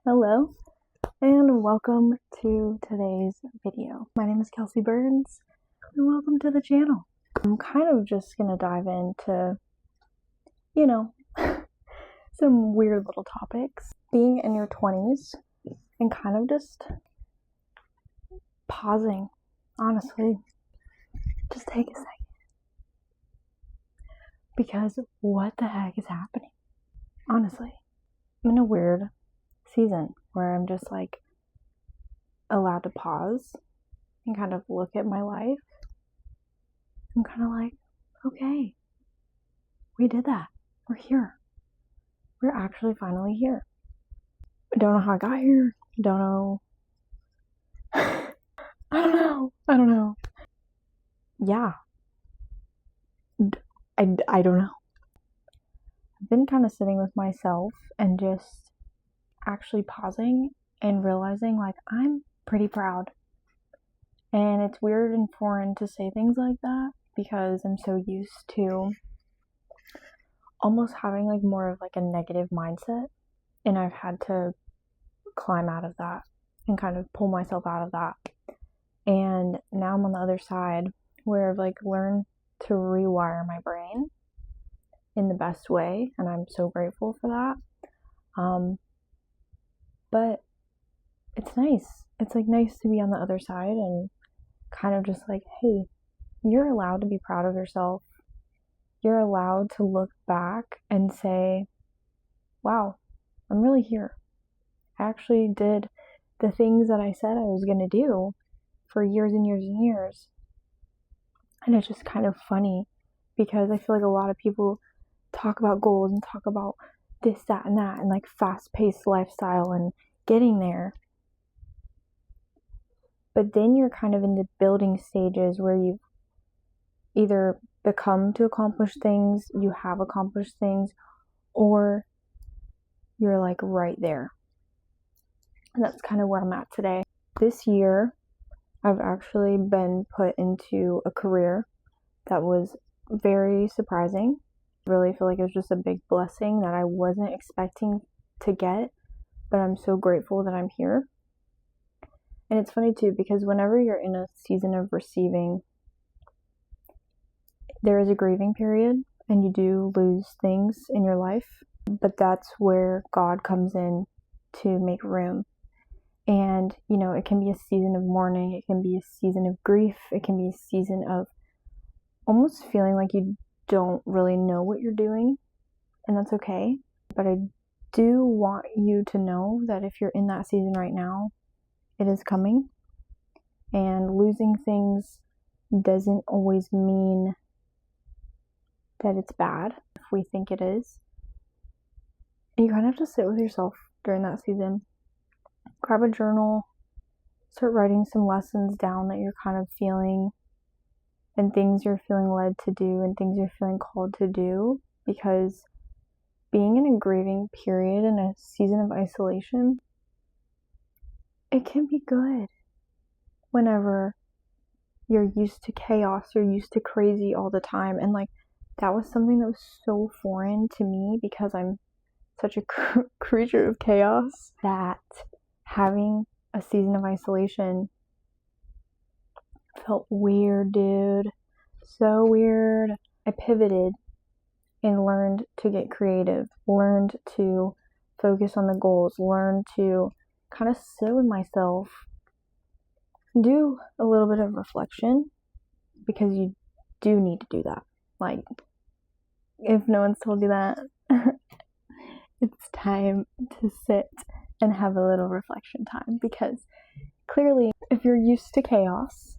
Hello and welcome to today's video. My name is Kelsey Burns and welcome to the channel. I'm kind of just gonna dive into, some weird little topics. Being in your 20s and kind of just pausing, honestly. Just take a second. Because what the heck is happening? Honestly, I'm in a weird season where I'm just like allowed to pause and kind of look at my life. I'm kind of like, okay, we did that. We're here. We're actually finally here. I don't know how I got here. I don't know. I don't know. Yeah. I don't know. I've been kind of sitting with myself and just actually pausing and realizing like I'm pretty proud. And it's weird and foreign to say things like that because I'm so used to almost having like more of like a negative mindset, and I've had to climb out of that and kind of pull myself out of that. And now I'm on the other side where I've like learned to rewire my brain in the best way, and I'm so grateful for that. But it's nice. It's like nice to be on the other side and kind of just like, hey, you're allowed to be proud of yourself. You're allowed to look back and say, wow, I'm really here. I actually did the things that I said I was going to do for years and years and years. And it's just kind of funny because I feel like a lot of people talk about goals and talk about this, that, and that, and like fast-paced lifestyle and getting there. But then you're kind of in the building stages where you've either become to accomplish things, you have accomplished things, or you're like right there. And that's kind of where I'm at today. This year, I've actually been put into a career that was very surprising. I really feel like it was just a big blessing that I wasn't expecting to get, but I'm so grateful that I'm here. And it's funny too, because whenever you're in a season of receiving, there is a grieving period and you do lose things in your life, but that's where God comes in to make room. And, it can be a season of mourning, it can be a season of grief, it can be a season of almost feeling like you don't really know what you're doing, and that's okay. But I do want you to know that if you're in that season right now, it is coming, and losing things doesn't always mean that it's bad if we think it is. And you kind of have to sit with yourself during that season. Grab a journal, start writing some lessons down that you're kind of feeling and things you're feeling led to do and things you're feeling called to do, because being in a grieving period in a season of isolation, it can be good whenever you're used to chaos, you're used to crazy all the time. And like that was something that was so foreign to me because I'm such a creature of chaos, that having a season of isolation felt weird, dude. So weird. I pivoted and learned to get creative, learned to focus on the goals, learned to kind of sit with myself, do a little bit of reflection, because you do need to do that. Like, if no one's told you that, it's time to sit and have a little reflection time, because clearly if you're used to chaos,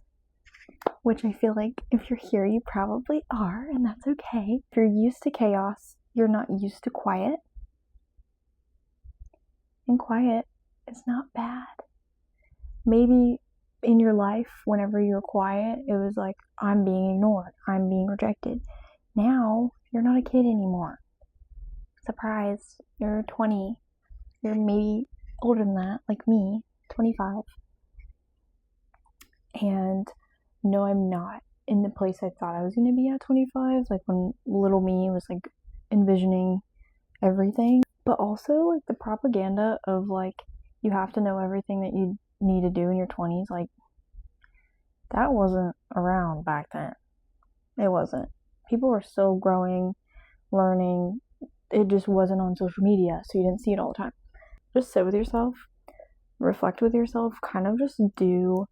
which I feel like if you're here you probably are, and that's okay. If you're used to chaos, you're not used to quiet. And quiet is not bad. Maybe in your life, whenever you're quiet, it was like, I'm being ignored, I'm being rejected. Now, you're not a kid anymore. Surprise, you're 20. You're maybe older than that, like me, 25. And no, I'm not in the place I thought I was going to be at 25, like when little me was like envisioning everything. But also like the propaganda of like you have to know everything that you need to do in your 20s. Like, that wasn't around back then. It wasn't. People were still growing, learning. It just wasn't on social media, so you didn't see it all the time. Just sit with yourself, reflect with yourself, kind of just do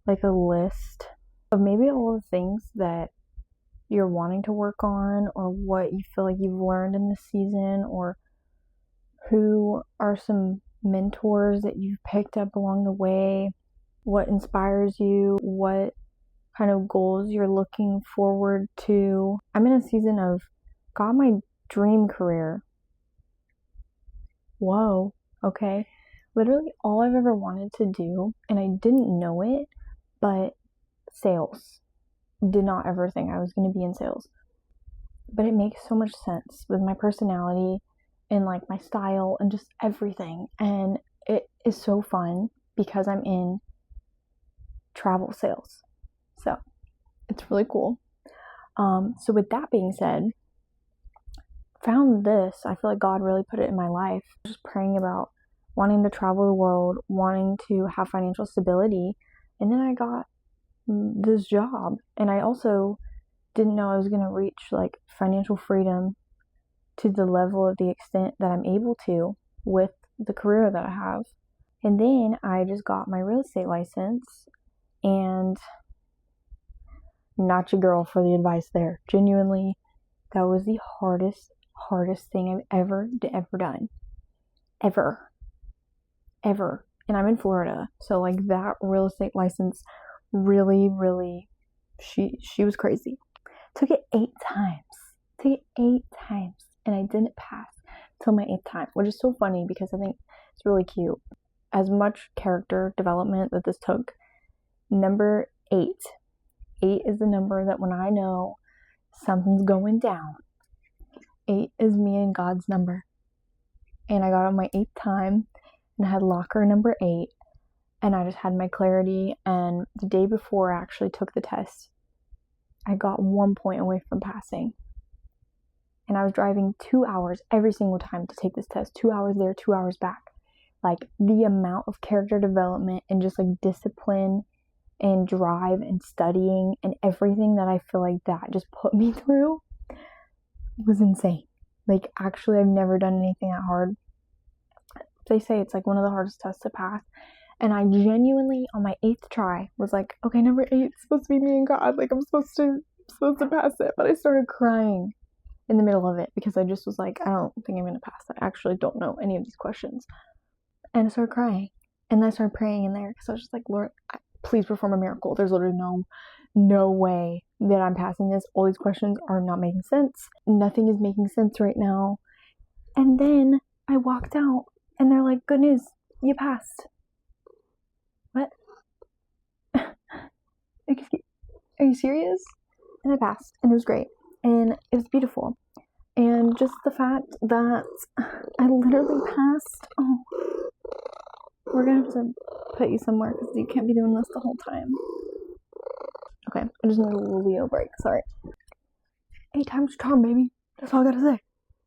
like a list of maybe all the things that you're wanting to work on, or what you feel like you've learned in this season, or who are some mentors that you've picked up along the way, what inspires you, what kind of goals you're looking forward to. I'm in a season of got my dream career. Whoa, okay. Literally all I've ever wanted to do, and I didn't know it, but sales. Did not ever think I was going to be in sales. But it makes so much sense with my personality and like my style and just everything. And it is so fun because I'm in travel sales. So it's really cool. So with that being said, found this. I feel like God really put it in my life. Just praying about wanting to travel the world, wanting to have financial stability. And then I got this job, and I also didn't know I was going to reach like financial freedom to the level of the extent that I'm able to with the career that I have. And then I just got my real estate license, and not your girl for the advice there. Genuinely, that was the hardest thing I've ever done. Ever. And I'm in Florida, so like that real estate license really, she was crazy. Took it 8 times, and I didn't pass till my 8th time, which is so funny because I think it's really cute. As much character development that this took, number 8 is the number that when I know something's going down, 8 is me and God's number. And I got on my 8th time and I had locker number 8, and I just had my clarity. And the day before I actually took the test, I got 1 point away from passing. And I was driving 2 hours every single time to take this test. 2 hours there, 2 hours back. Like, the amount of character development and just like discipline and drive and studying and everything that I feel like that just put me through was insane. Like, actually, I've never done anything that hard. They say it's like one of the hardest tests to pass. And I genuinely, on my 8th try, was like, okay, number 8 is supposed to be me and God. Like, I'm supposed to pass it. But I started crying in the middle of it because I just was like, I don't think I'm going to pass it. I actually don't know any of these questions. And I started crying. And then I started praying in there because I was just like, Lord, please perform a miracle. There's literally no way that I'm passing this. All these questions are not making sense. Nothing is making sense right now. And then I walked out and they're like, good news, you passed. What? Are you serious? And I passed, and it was great, and it was beautiful. And just the fact that I literally passed. Oh, we're gonna have to put you somewhere because you can't be doing this the whole time. Okay, I just need a little Leo break. Sorry. 8 times charm, baby. That's all I gotta say.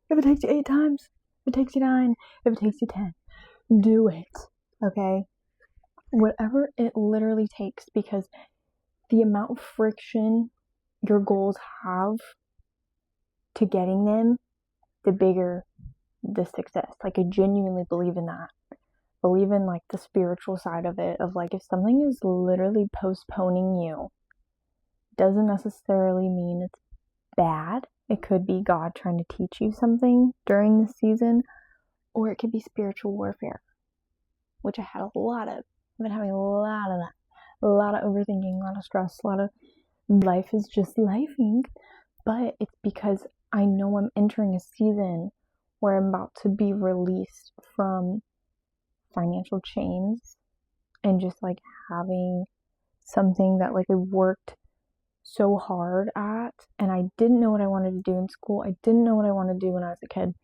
If it takes you 8 times, if it takes you 9, if it takes you 10, do it. Okay? Whatever it literally takes, because the amount of friction your goals have to getting them, the bigger the success. Like, I genuinely believe in that. Believe in like the spiritual side of it, of like, if something is literally postponing you, doesn't necessarily mean it's bad. It could be God trying to teach you something during this season, or it could be spiritual warfare, which I had a lot of. I've been having a lot of that. A lot of overthinking, a lot of stress, a lot of life is just lifing. But it's because I know I'm entering a season where I'm about to be released from financial chains and just like having something that like I worked so hard at, and I didn't know what I wanted to do in school. I didn't know what I wanted to do when I was a kid.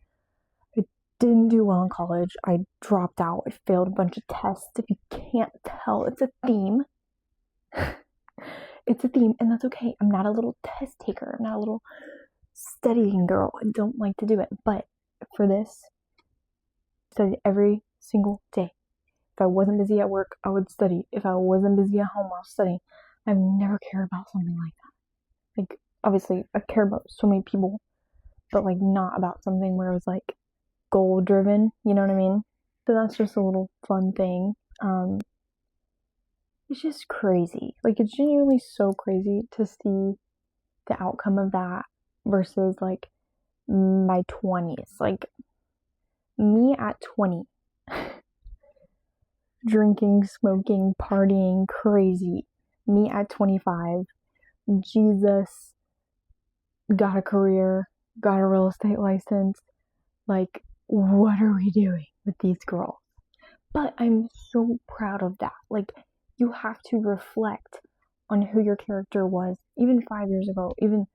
I didn't do well in college. I dropped out. I failed a bunch of tests. If you can't tell, it's a theme. It's a theme, and that's okay. I'm not a little test taker. I'm not a little studying girl. I don't like to do it. But for this, I studied every single day. If I wasn't busy at work, I would study. If I wasn't busy at home, I'll study. I've never cared about something like that. Like, obviously, I care about so many people, but like not about something where it was like goal driven, you know what I mean? So that's just a little fun thing. It's just crazy. Like, it's genuinely so crazy to see the outcome of that versus like my 20s. Like, me at 20, drinking, smoking, partying, crazy. Me at 25, Jesus, got a career, got a real estate license. Like, what are we doing with these girls? But I'm so proud of that. Like, you have to reflect on who your character was, even 5 years ago, even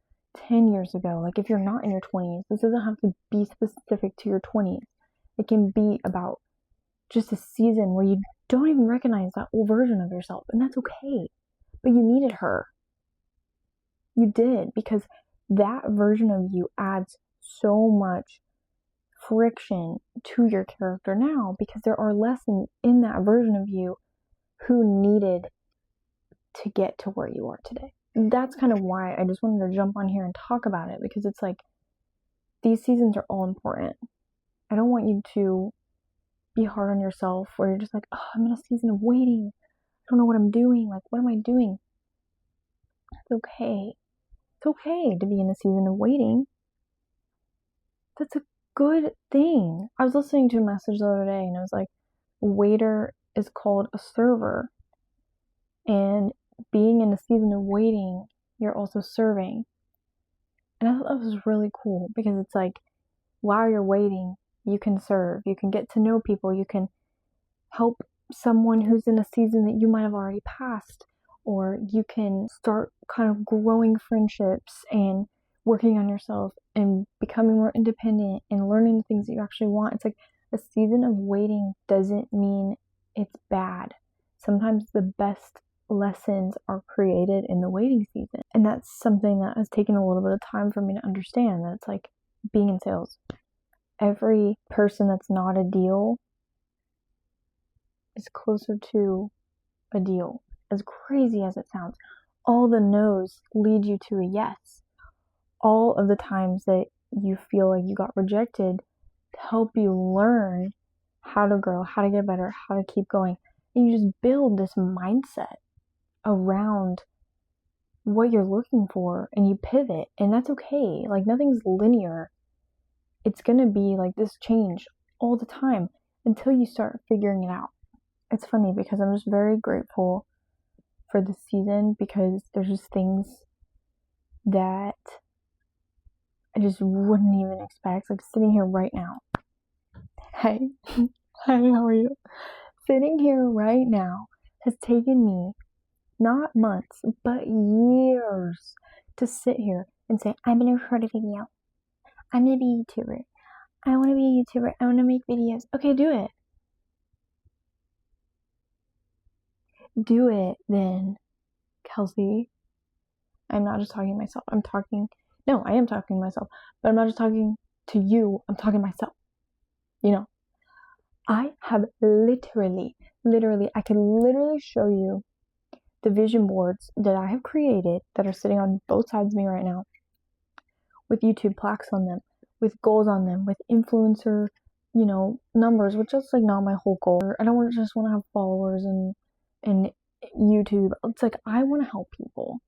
10 years ago. Like, if you're not in your 20s, this doesn't have to be specific to your 20s. It can be about just a season where you don't even recognize that old version of yourself, and that's okay. But you needed her. You did, because that version of you adds so much friction to your character now, because there are lessons in that version of you who needed to get to where you are today. And that's kind of why I just wanted to jump on here and talk about it, because it's like these seasons are all important. I don't want you to be hard on yourself where you're just like, oh, I'm in a season of waiting. I don't know what I'm doing. Like, what am I doing? It's okay. It's okay to be in a season of waiting. That's a good thing. I was listening to a message the other day and I was like, waiter is called a server. And being in a season of waiting, you're also serving. And I thought that was really cool, because it's like, while you're waiting, you can serve. You can get to know people. You can help someone who's in a season that you might have already passed. Or you can start kind of growing friendships and working on yourself and becoming more independent and learning the things that you actually want. It's like, a season of waiting doesn't mean it's bad. Sometimes the best lessons are created in the waiting season. And that's something that has taken a little bit of time for me to understand, that it's like being in sales. Every person that's not a deal is closer to a deal. As crazy as it sounds, all the no's lead you to a yes. All of the times that you feel like you got rejected to help you learn how to grow, how to get better, how to keep going. And you just build this mindset around what you're looking for, and you pivot, and that's okay. Like, nothing's linear. It's gonna be like this change all the time until you start figuring it out. It's funny because I'm just very grateful for this season, because there's just things that I just wouldn't even expect. Like, sitting here right now. Hi. Hi, how are you? Sitting here right now has taken me not months, but years to sit here and say, I'm gonna record a video. I'm gonna be a YouTuber. I wanna be a YouTuber. I wanna make videos. Okay, do it. Do it then, Kelsey. I'm not just talking to myself. I am talking to myself, but I'm not just talking to you. I'm talking to myself. You know, I have literally, I can literally show you the vision boards that I have created that are sitting on both sides of me right now, with YouTube plaques on them, with goals on them, with influencer, numbers, which is like not my whole goal. I don't just want to have followers and YouTube. It's like, I want to help people.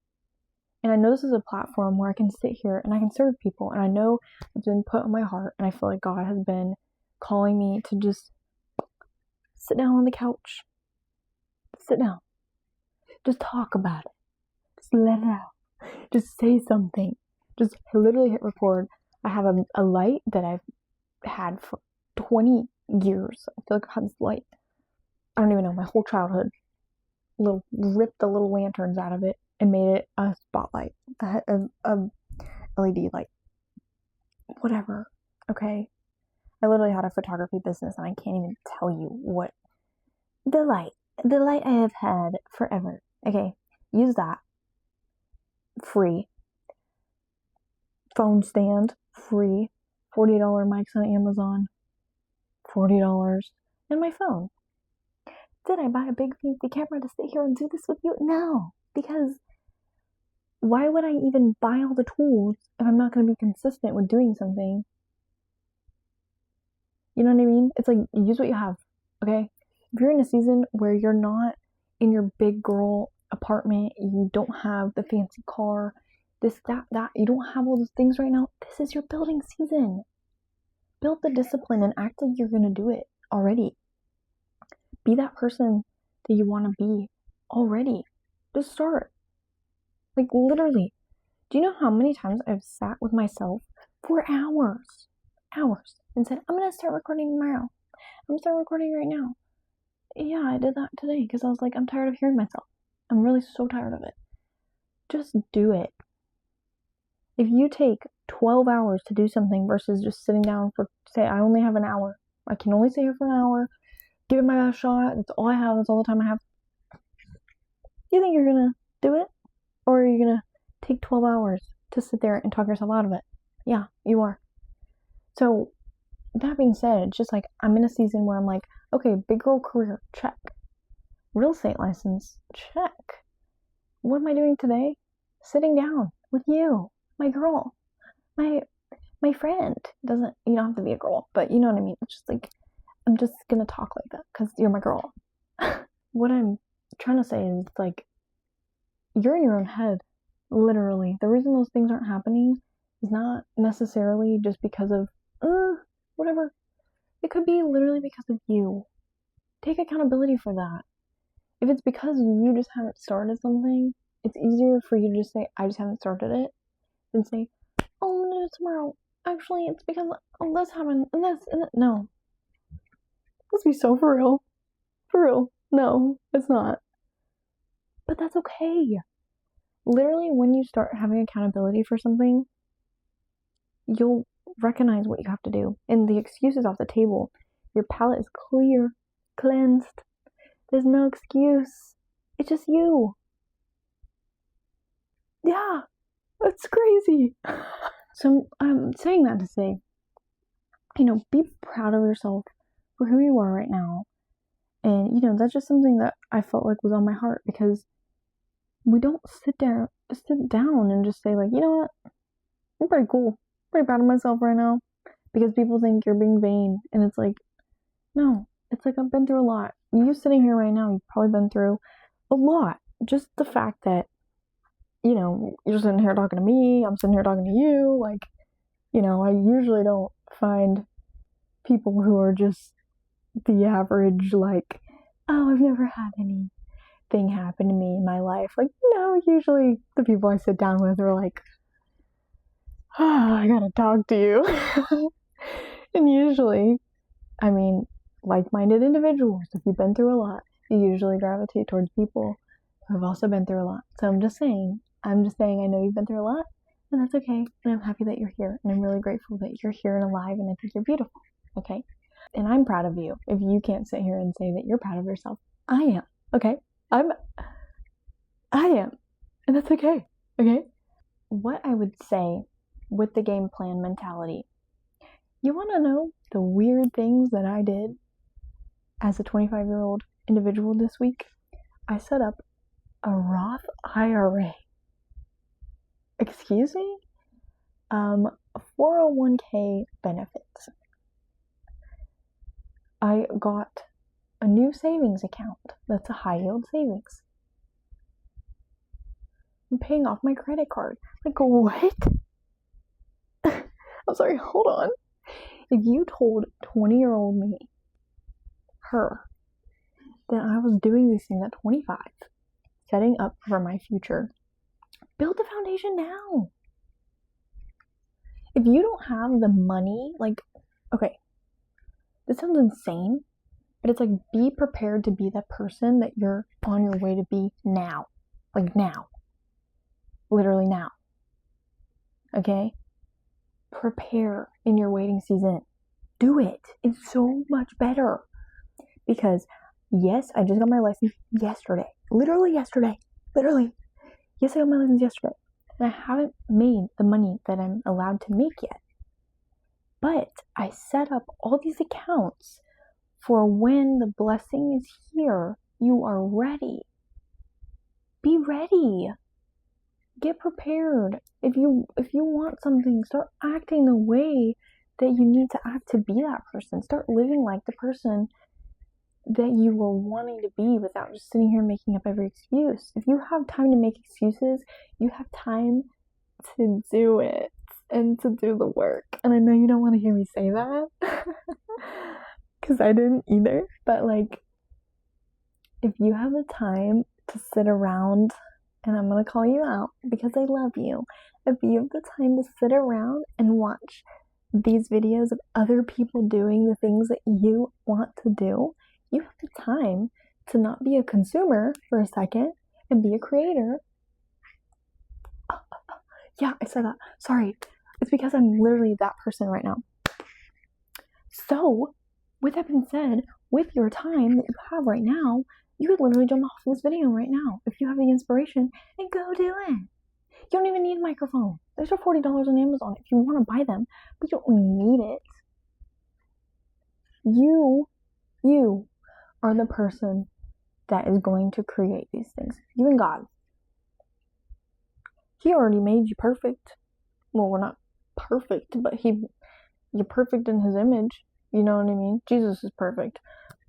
And I know this is a platform where I can sit here and I can serve people. And I know it's been put on my heart, and I feel like God has been calling me to just sit down on the couch. Sit down. Just talk about it. Just let it out. Just say something. Just literally hit record. I have a light that I've had for 20 years. I feel like I have this light. I don't even know, my whole childhood. Ripped the little lanterns out of it and made it a spotlight, a LED light, whatever. Okay, I literally had a photography business, and I can't even tell you what the light I have had forever. Okay, use that. Free. Phone stand, free. $40 mics on Amazon, $40, and my phone. Did I buy a big fancy camera to sit here and do this with you? No, because why would I even buy all the tools if I'm not going to be consistent with doing something? You know what I mean? It's like, use what you have, okay? If you're in a season where you're not in your big girl apartment, you don't have the fancy car, this, that, you don't have all those things right now, this is your building season. Build the discipline and act like you're going to do it already. Be that person that you want to be already. Just start. Like, literally. Do you know how many times I've sat with myself for hours, and said, I'm going to start recording tomorrow. I'm going to start recording right now. Yeah, I did that today because I was like, I'm tired of hearing myself. I'm really so tired of it. Just do it. If you take 12 hours to do something versus just sitting down for, say, I only have an hour. I can only sit here for an hour. Give it my best shot. That's all I have. That's all the time I have. You think you're going to do it? Or are you going to take 12 hours to sit there and talk yourself out of it? Yeah, you are. So, that being said, it's just like, I'm in a season where I'm like, okay, big girl career, check. Real estate license, check. What am I doing today? Sitting down with you, my girl, my friend. You don't have to be a girl, but you know what I mean. It's just like, I'm just gonna talk like that because you're my girl. What I'm trying to say is, like, you're in your own head, literally. The reason those things aren't happening is not necessarily just because of, whatever. It could be literally because of you. Take accountability for that. If it's because you just haven't started something, it's easier for you to just say, I just haven't started it, than say, oh, I'm gonna do it tomorrow. Actually, it's because this happened, and this, and that. No. Let's be so for real. For real. No, it's not. But that's okay. Literally, when you start having accountability for something, you'll recognize what you have to do. And the excuse is off the table. Your palate is clear, cleansed. There's no excuse. It's just you. Yeah, that's crazy. So I'm saying that to say, be proud of yourself for who you are right now. And, that's just something that I felt like was on my heart, because we don't sit down and just say, like, you know what? I'm pretty cool. Pretty proud of myself right now. Because people think you're being vain. And it's like, no. It's like, I've been through a lot. You sitting here right now, you've probably been through a lot. Just the fact that, you're sitting here talking to me, I'm sitting here talking to you. Like, I usually don't find people who are just the average, like, oh, I've never had anything happen to me in my life. Like, no, usually the people I sit down with are like, oh, I gotta talk to you. And usually, like-minded individuals, if you've been through a lot, you usually gravitate towards people who have also been through a lot. So I'm just saying, I know you've been through a lot, and that's okay. And I'm happy that you're here, and I'm really grateful that you're here and alive, and I think you're beautiful, okay? And I'm proud of you. If you can't sit here and say that you're proud of yourself, I am, okay? I am, and that's okay, okay? What I would say with the game plan mentality, you want to know the weird things that I did as a 25-year-old individual this week? I set up a Roth IRA. Excuse me? 401k benefits. I got a new savings account that's a high yield savings. I'm paying off my credit card. Like, what? I'm sorry, hold on. If you told 20-year-old me, her, that I was doing these things at 25, setting up for my future, build the foundation now. If you don't have the money, like, okay, this sounds insane, but it's like, be prepared to be that person that you're on your way to be now. Like, now. Literally now. Okay? Prepare in your waiting season. Do it. It's so much better. Because, yes, I just got my license yesterday. Literally yesterday. Literally. Yes, I got my license yesterday. And I haven't made the money that I'm allowed to make yet. But I set up all these accounts for when the blessing is here you are ready. Be ready. Get prepared. If you want something, start acting the way that you need to act to be that person. Start living like the person that you were wanting to be without just sitting here making up every excuse. If you have time to make excuses, you have time to do it and to do the work. And I know you don't want to hear me say that because I didn't either, but like, if you have the time to sit around, and I'm gonna call you out because I love you, if you have the time to sit around and watch these videos of other people doing the things that you want to do, you have the time to not be a consumer for a second and be a creator. Yeah, I said that. Sorry. It's because I'm literally that person right now. So, with that being said, with your time that you have right now, you could literally jump off this video right now if you have the inspiration and go do it. You don't even need a microphone. Those are $40 on Amazon if you want to buy them, but you don't need it. You are the person that is going to create these things. You and God. He already made you perfect. Well, we're not perfect, but you're perfect in his image. You know what I mean? Jesus is perfect,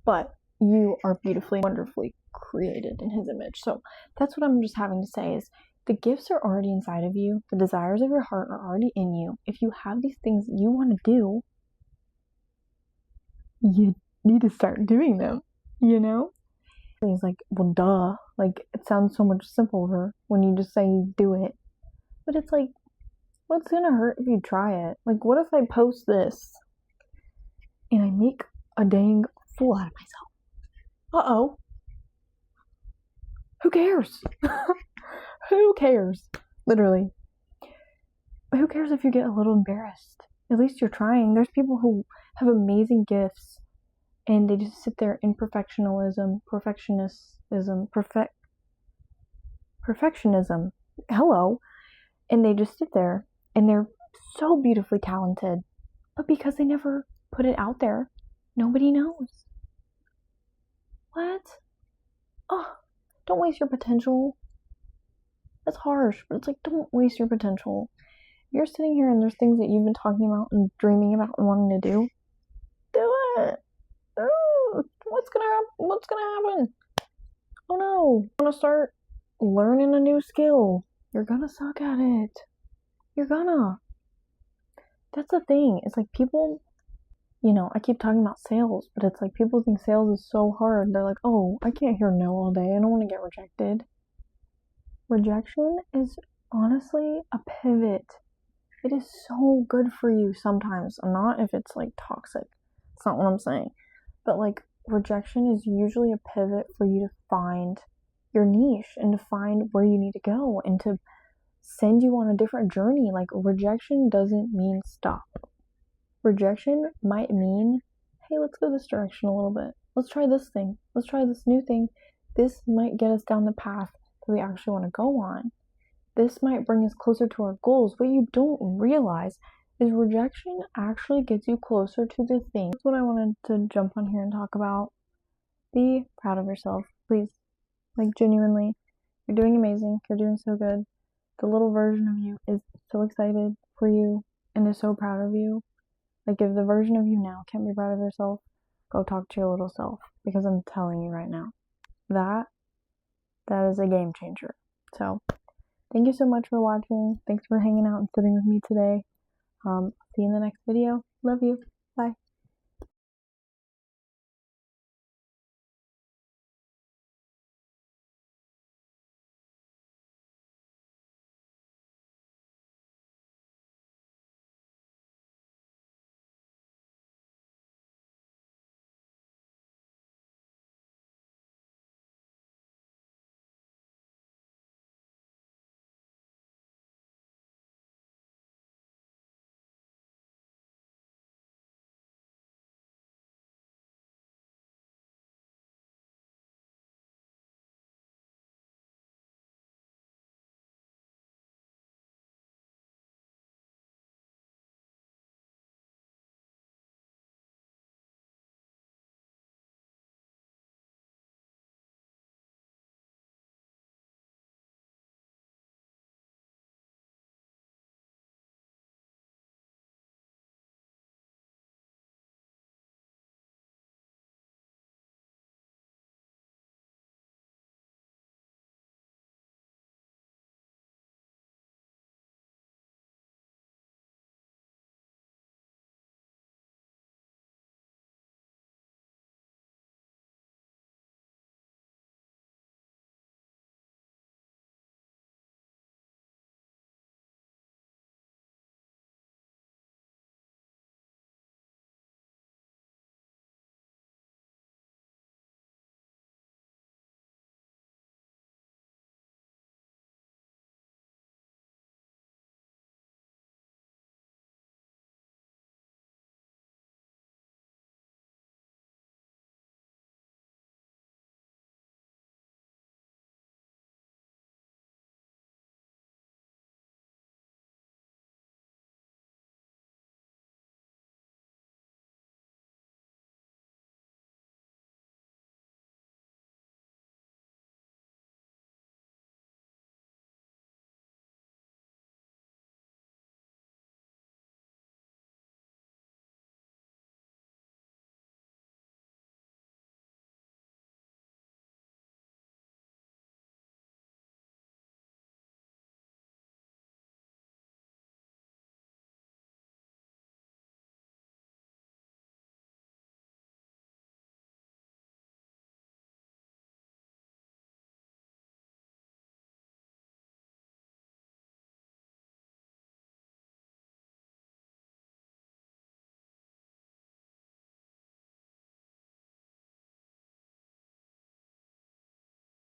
but you are beautifully, wonderfully created in his image. So that's what I'm just having to say is the gifts are already inside of you. The desires of your heart are already in you. If you have these things that you want to do, you need to start doing them, you know? It's like, well, duh. Like, it sounds so much simpler when you just say you do it. But it's like, what's gonna hurt if you try it? Like, what if I post this and I make a dang fool out of myself? Uh-oh. Who cares? Who cares? Literally. Who cares if you get a little embarrassed? At least you're trying. There's people who have amazing gifts and they just sit there in perfectionism. Hello. And they just sit there and they're so beautifully talented. But because they never put it out there, nobody knows. What? Oh, don't waste your potential. That's harsh, but it's like, don't waste your potential. You're sitting here and there's things that you've been talking about and dreaming about and wanting to do. Do it. Oh, what's gonna happen? Oh no. I'm gonna start learning a new skill. You're gonna suck at it. You're gonna. That's the thing. It's like people, I keep talking about sales, but it's like people think sales is so hard. They're like, oh, I can't hear no all day. I don't want to get rejected. Rejection is honestly a pivot. It is so good for you sometimes. Not if it's like toxic. It's not what I'm saying. But like rejection is usually a pivot for you to find your niche and to find where you need to go and to send you on a different journey. Like rejection doesn't mean stop. Rejection might mean, hey, let's go this direction a little bit. Let's try this thing. Let's try this new thing. This might get us down the path that we actually want to go on. This might bring us closer to our goals. What you don't realize is rejection actually gets you closer to the thing. That's what I wanted to jump on here and talk about. Be proud of yourself, please. Like genuinely, you're doing amazing. You're doing so good. The little version of you is so excited for you and is so proud of you. Like if the version of you now can't be proud of yourself, go talk to your little self, because I'm telling you right now, that is a game changer. So thank you so much for watching. Thanks for hanging out and sitting with me today. See you in the next video. Love you.